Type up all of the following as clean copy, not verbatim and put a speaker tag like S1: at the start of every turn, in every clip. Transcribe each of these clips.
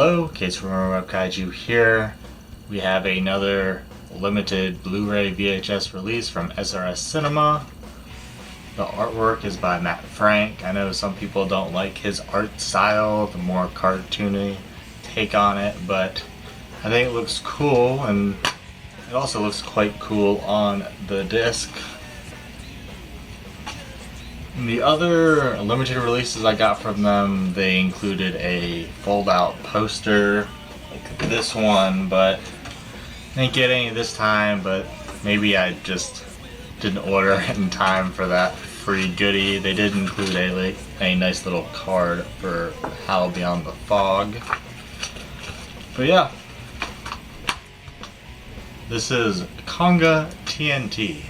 S1: Hello, Case from interwebkaiju here. We have another limited Blu-ray VHS release from SRS Cinema. The artwork is by Matt Frank. I know some people don't like his art style, the more cartoony take on it, but I think it looks cool, and it also looks quite cool on the disc. The other limited releases I got from them, they included a fold-out poster, like this one, but I didn't get any this time, but maybe I just didn't order it in time for that free goodie. They did include a nice little card for Howl Beyond the Fog. But yeah, this is Konga TNT.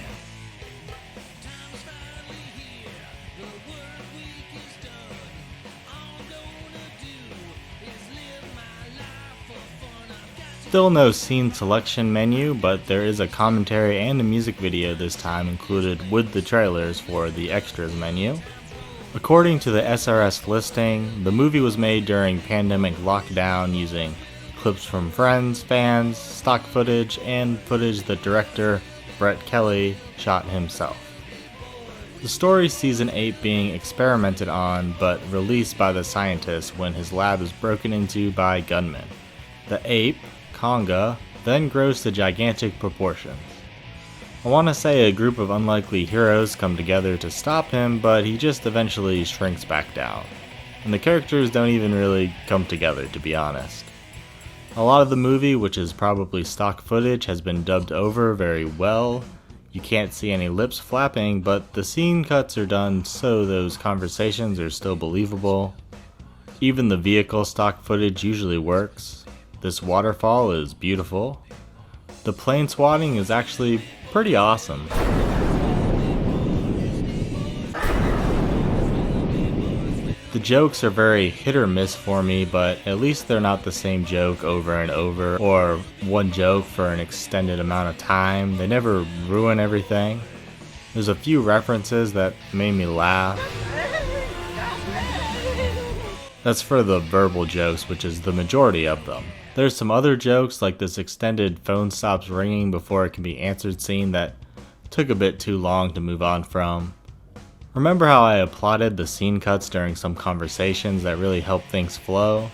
S1: Still no scene selection menu, but there is a commentary and a music video this time included with the trailers for the extras menu. According to the SRS listing, the movie was made during pandemic lockdown using clips from friends, fans, stock footage, and footage that director Brett Kelly shot himself. The story sees an ape being experimented on but released by the scientist when his lab is broken into by gunmen. The ape, Konga, then grows to gigantic proportions. I want to say a group of unlikely heroes come together to stop him, but he just eventually shrinks back down. And the characters don't even really come together, to be honest. A lot of the movie, which is probably stock footage, has been dubbed over very well. You can't see any lips flapping, but the scene cuts are done so those conversations are still believable. Even the vehicle stock footage usually works. This waterfall is beautiful. The plane swatting is actually pretty awesome. The jokes are very hit or miss for me, but at least they're not the same joke over and over, or one joke for an extended amount of time. They never ruin everything. There's a few references that made me laugh. That's for the verbal jokes, which is the majority of them. There's some other jokes, like this extended phone stops ringing before it can be answered scene that took a bit too long to move on from. Remember how I applauded the scene cuts during some conversations that really help things flow?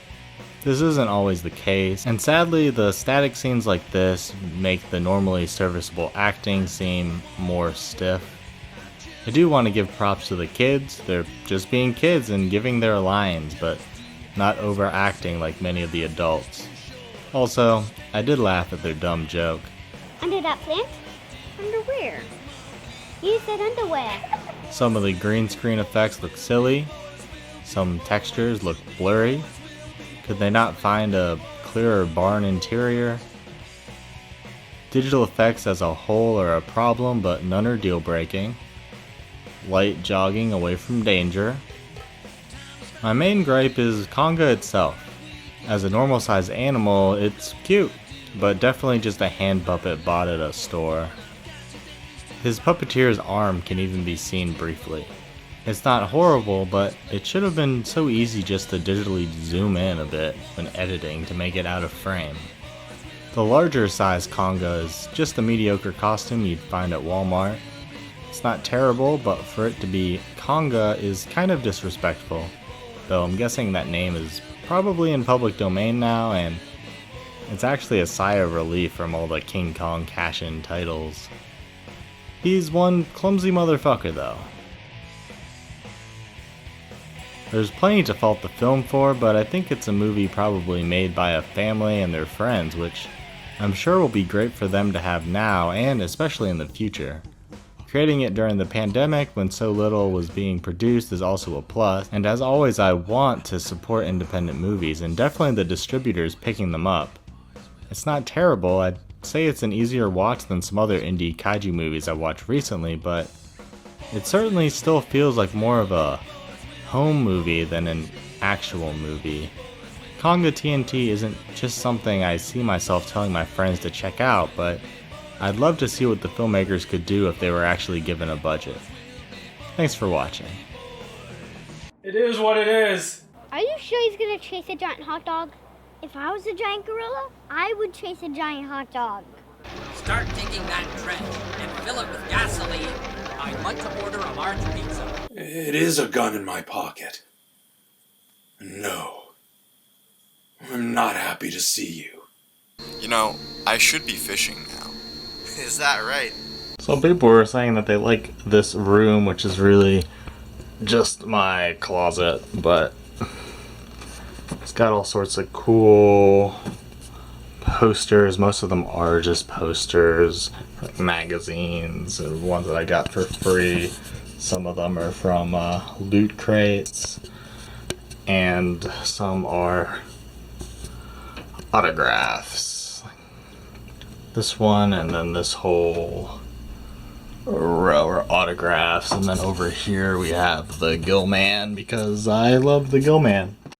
S1: This isn't always the case, and sadly the static scenes like this make the normally serviceable acting seem more stiff. I do want to give props to the kids. They're just being kids and giving their lines, but not overacting like many of the adults. Also, I did laugh at their dumb joke.
S2: Under that plant? Under where? You said underwear.
S1: Some of the green screen effects look silly. Some textures look blurry. Could they not find a clearer barn interior? Digital effects as a whole are a problem, but none are deal breaking. Light jogging away from danger. My main gripe is Konga itself. As a normal sized animal, it's cute, but definitely just a hand puppet bought at a store. His puppeteer's arm can even be seen briefly. It's not horrible, but it should have been so easy just to digitally zoom in a bit when editing to make it out of frame. The larger size Konga is just a mediocre costume you'd find at Walmart. It's not terrible, but for it to be Konga is kind of disrespectful, though I'm guessing that name is probably in public domain now, and it's actually a sigh of relief from all the King Kong cash-in titles. He's one clumsy motherfucker though. There's plenty to fault the film for, but I think it's a movie probably made by a family and their friends, which I'm sure will be great for them to have now and especially in the future. Creating it during the pandemic when so little was being produced is also a plus, and as always I want to support independent movies and definitely the distributors picking them up. It's not terrible, I'd say it's an easier watch than some other indie kaiju movies I've watched recently, but it certainly still feels like more of a home movie than an actual movie. Konga TNT isn't just something I see myself telling my friends to check out, but I'd love to see what the filmmakers could do if they were actually given a budget. Thanks for watching.
S3: It is what it is.
S2: Are you sure he's gonna chase a giant hot dog? If I was a giant gorilla, I would chase a giant hot dog.
S3: Start taking that trash and fill it with gasoline. I'd like to order a large pizza.
S4: It is a gun in my pocket. No. I'm not happy to see you.
S5: You know, I should be fishing now.
S6: Is that right?
S1: Some people were saying that they like this room, which is really just my closet, but it's got all sorts of cool posters. Most of them are just posters, like magazines, and ones that I got for free. Some of them are from loot crates, and some are autographs. This one, and then this whole row are autographs, and then over here we have the Gill Man, because I love the Gill Man.